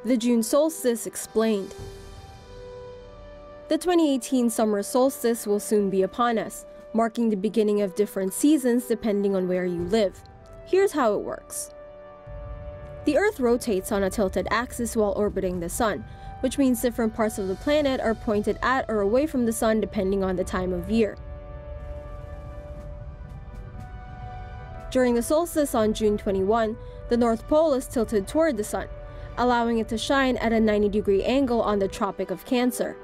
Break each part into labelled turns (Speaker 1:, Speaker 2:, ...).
Speaker 1: The June solstice explained. The 2018 summer solstice will soon be upon us, marking the beginning of different seasons depending on where you live. Here's how it works. The Earth rotates on a tilted axis while orbiting the Sun, which means different parts of the planet are pointed at or away from the Sun depending on the time of year. During the solstice on June 21, the North Pole is tilted toward the Sun, allowing it to shine at a 90-degree angle on the Tropic of Cancer.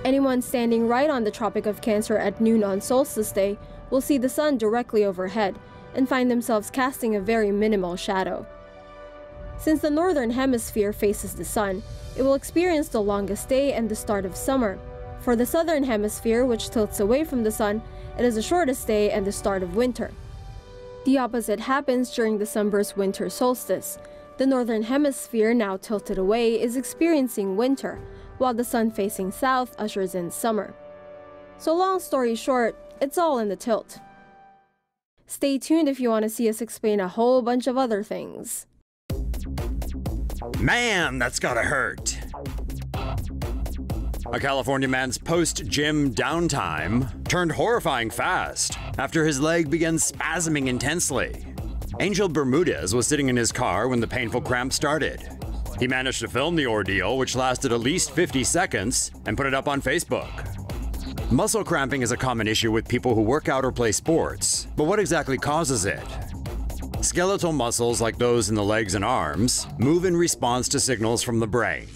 Speaker 1: Anyone standing right on the Tropic of Cancer at noon on solstice day will see the Sun directly overhead and find themselves casting a very minimal shadow. Since the northern hemisphere faces the Sun, it will experience the longest day and the start of summer. For the southern hemisphere, which tilts away from the Sun, it is the shortest day and the start of winter. The opposite happens during the sunburst winter solstice. The northern hemisphere, now tilted away, is experiencing winter, while the Sun facing south ushers in summer. So long story short, it's all in the tilt. Stay tuned if you want to see us explain a whole bunch of other things.
Speaker 2: Man, that's gotta hurt. A California man's post-gym downtime turned horrifying fast after his leg began spasming intensely. Angel Bermudez was sitting in his car when the painful cramp started. He managed to film the ordeal, which lasted at least 50 seconds, and put it up on Facebook. Muscle cramping is a common issue with people who work out or play sports, but what exactly causes it? Skeletal muscles like those in the legs and arms move in response to signals from the brain.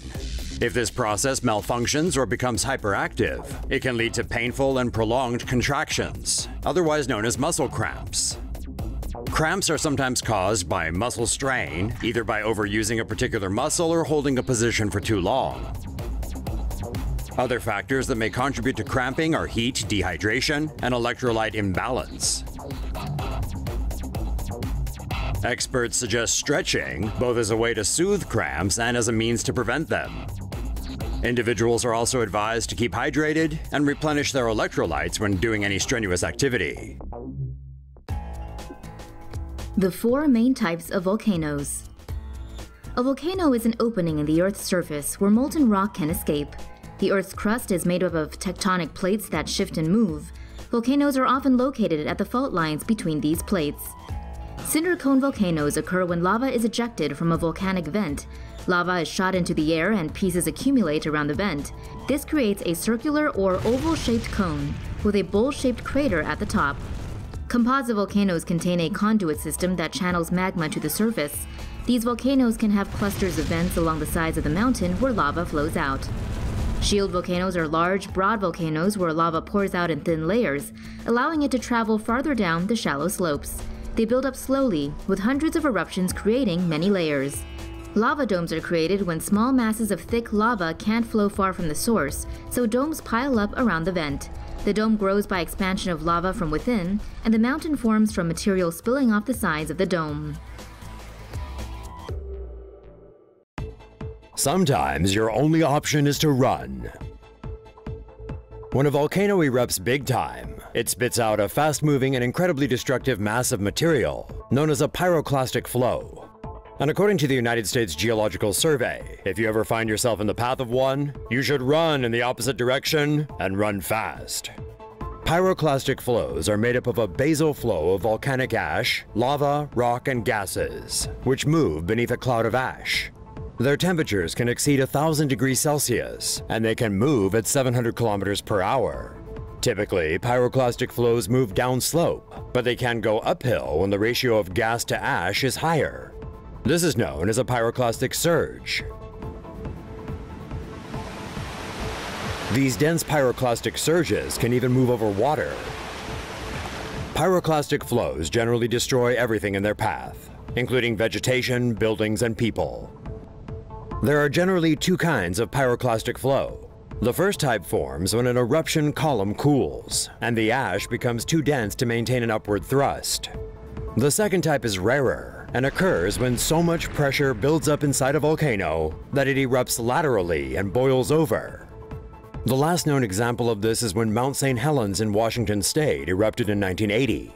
Speaker 2: If this process malfunctions or becomes hyperactive, it can lead to painful and prolonged contractions, otherwise known as muscle cramps. Cramps are sometimes caused by muscle strain, either by overusing a particular muscle or holding a position for too long. Other factors that may contribute to cramping are heat, dehydration, and electrolyte imbalance. Experts suggest stretching, both as a way to soothe cramps and as a means to prevent them. Individuals are also advised to keep hydrated and replenish their electrolytes when doing any strenuous activity.
Speaker 3: The four main types of volcanoes. A volcano is an opening in the Earth's surface where molten rock can escape. The Earth's crust is made up of tectonic plates that shift and move. Volcanoes are often located at the fault lines between these plates. Cinder cone volcanoes occur when lava is ejected from a volcanic vent. Lava is shot into the air and pieces accumulate around the vent. This creates a circular or oval-shaped cone with a bowl-shaped crater at the top. Composite volcanoes contain a conduit system that channels magma to the surface. These volcanoes can have clusters of vents along the sides of the mountain where lava flows out. Shield volcanoes are large, broad volcanoes where lava pours out in thin layers, allowing it to travel farther down the shallow slopes. They build up slowly, with hundreds of eruptions creating many layers. Lava domes are created when small masses of thick lava can't flow far from the source, so domes pile up around the vent. The dome grows by expansion of lava from within, and the mountain forms from material spilling off the sides of the dome.
Speaker 2: Sometimes your only option is to run. When a volcano erupts big time, it spits out a fast-moving and incredibly destructive mass of material known as a pyroclastic flow. And according to the United States Geological Survey, if you ever find yourself in the path of one, you should run in the opposite direction and run fast. Pyroclastic flows are made up of a basal flow of volcanic ash, lava, rock, and gases, which move beneath a cloud of ash. Their temperatures can exceed 1,000 degrees Celsius, and they can move at 700 kilometers per hour. Typically, pyroclastic flows move downslope, but they can go uphill when the ratio of gas to ash is higher. This is known as a pyroclastic surge. These dense pyroclastic surges can even move over water. Pyroclastic flows generally destroy everything in their path, including vegetation, buildings, and people. There are generally two kinds of pyroclastic flow. The first type forms when an eruption column cools, and the ash becomes too dense to maintain an upward thrust. The second type is rarer, and occurs when so much pressure builds up inside a volcano that it erupts laterally and boils over. The last known example of this is when Mount St. Helens in Washington State erupted in 1980.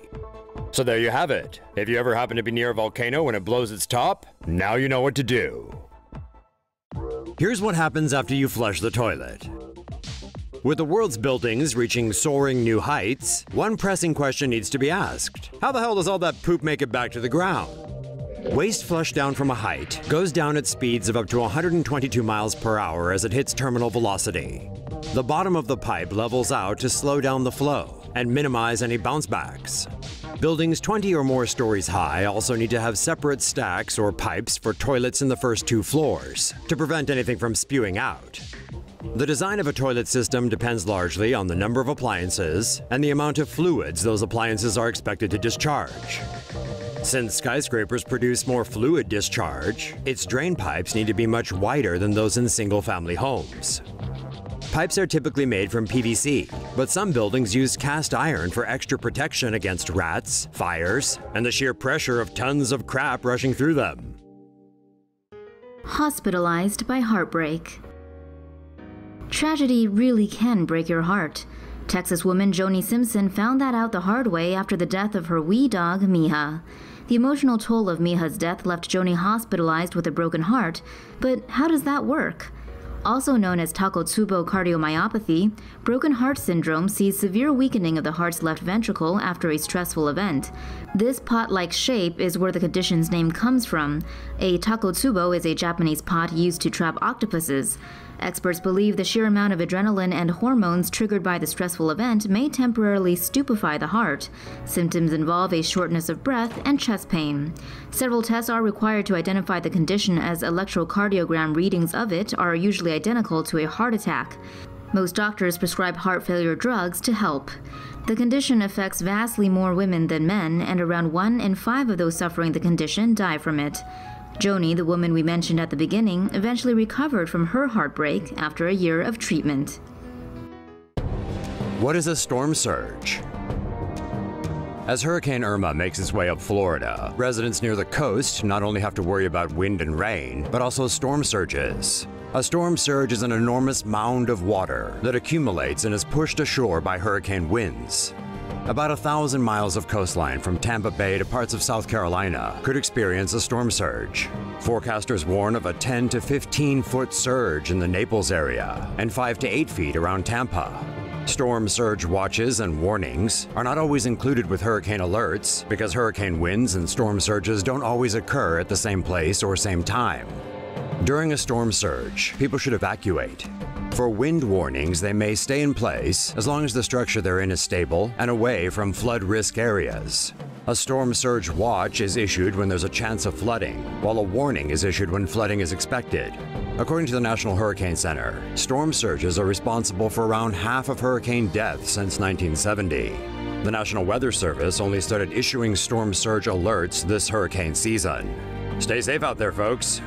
Speaker 2: So there you have it. If you ever happen to be near a volcano when it blows its top, now you know what to do. Here's what happens after you flush the toilet. With the world's buildings reaching soaring new heights, one pressing question needs to be asked. How the hell does all that poop make it back to the ground? Waste flushed down from a height goes down at speeds of up to 122 miles per hour as it hits terminal velocity. The bottom of the pipe levels out to slow down the flow and minimize any bounce backs. Buildings 20 or more stories high also need to have separate stacks or pipes for toilets in the first 2 floors to prevent anything from spewing out. The design of a toilet system depends largely on the number of appliances and the amount of fluids those appliances are expected to discharge. Since skyscrapers produce more fluid discharge, its drain pipes need to be much wider than those in single-family homes. Pipes are typically made from PVC, but some buildings use cast iron for extra protection against rats, fires, and the sheer pressure of tons of crap rushing through them.
Speaker 3: Hospitalized by heartbreak. Tragedy really can break your heart. Texas woman Joni Simpson found that out the hard way after the death of her wee dog, Miha. The emotional toll of Miha's death left Joni hospitalized with a broken heart, but how does that work? Also known as Takotsubo cardiomyopathy, broken heart syndrome sees severe weakening of the heart's left ventricle after a stressful event. This pot-like shape is where the condition's name comes from. A takotsubo is a Japanese pot used to trap octopuses. Experts believe the sheer amount of adrenaline and hormones triggered by the stressful event may temporarily stupefy the heart. Symptoms involve a shortness of breath and chest pain. Several tests are required to identify the condition, as electrocardiogram readings of it are usually identical to a heart attack. Most doctors prescribe heart failure drugs to help. The condition affects vastly more women than men, and around 1 in 5 of those suffering the condition die from it. Joni, the woman we mentioned at the beginning, eventually recovered from her heartbreak after a year of treatment.
Speaker 2: What is a storm surge? As Hurricane Irma makes its way up Florida, residents near the coast not only have to worry about wind and rain, but also storm surges. A storm surge is an enormous mound of water that accumulates and is pushed ashore by hurricane winds. About 1,000 miles of coastline from Tampa Bay to parts of South Carolina could experience a storm surge. Forecasters warn of a 10 to 15-foot surge in the Naples area and 5 to 8 feet around Tampa. Storm surge watches and warnings are not always included with hurricane alerts because hurricane winds and storm surges don't always occur at the same place or same time. During a storm surge, people should evacuate. For wind warnings, they may stay in place as long as the structure they're in is stable and away from flood risk areas. A storm surge watch is issued when there's a chance of flooding, while a warning is issued when flooding is expected. According to the National Hurricane Center, storm surges are responsible for around half of hurricane deaths since 1970. The National Weather Service only started issuing storm surge alerts this hurricane season. Stay safe out there, folks.